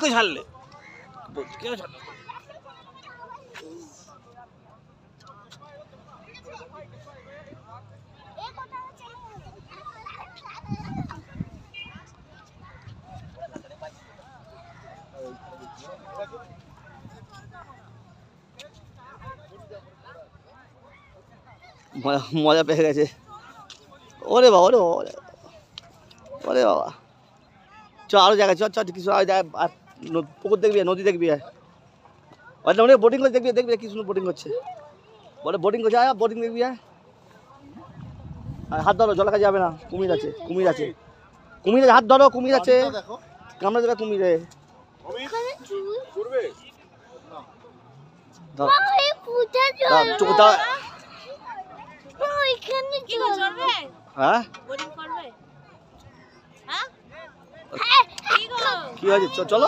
ওকে ছাড়লে কেন ছাড়লে? মজা পেয়ে গেছে। ওরে বাবা, ওরে বাবা, ওরে বাবা, চ আরো জায়গায়, চ চ কিছু আর জায়গায়, আর পুকুর দেখবি, নদী দেখবি, অনেক বোটিং করে দেখবি, দেখবি কি সুন্দর বোটিং করছে, বলে বোটিং করছে, আয় বোটিং দেখবি। আর হাত ধরো, জলের কাছে যাবে না, কুমির আছে, কুমির আছে, কুমির আছে, হাত ধরো, কুমির আছে, কামড়ে দেবে কুমিরে। হ্যাঁ কি হয়েছে, চলো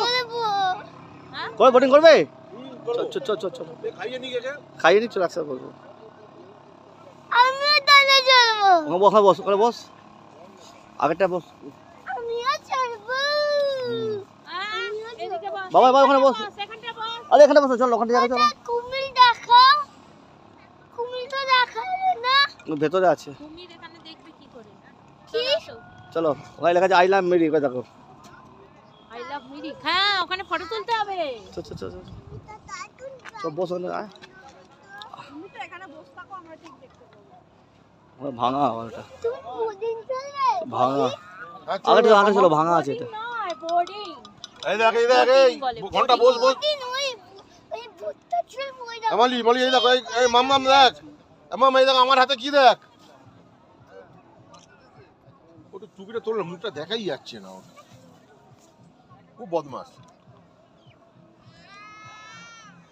কবে বোটিং করবে, চলো খাইয়ে নিচ্ছ, রাস্তা করবো, ওখানে বস, ওখানে বস, আগেরটা বস বাবা, বাবা ওখানে বস, আরে এখানে বসো, চলো ওখানে জায়গা, চলো ভেতরে আছে, চলো ওখানে লেখা আছে আই লাভ মিরি, দেখো আই লাভ মিরিক। হ্যাঁ ওখানে ফটো তুলতে হবে। সব বস ওখানে, তুমি তো এখানে বসে থাকো, আমরা ঠিক দেখতে পাবো। ভাঙা ওটা, ভাঙা আগেটা আগে ছিল, ভাঙা আছে এটা। নয় বোর্ডিং, এই দেখ, এই দেখ, এই ঘন্টা বস বস, আমালি বলি, এই দেখ, এই মাম্মাম দেখ, মাম্মা এই দেখ আমার হাতে কি দেখ, ওটা টুপিটা তোর মুখটা দেখাই যাচ্ছে না, খুব বদমাস।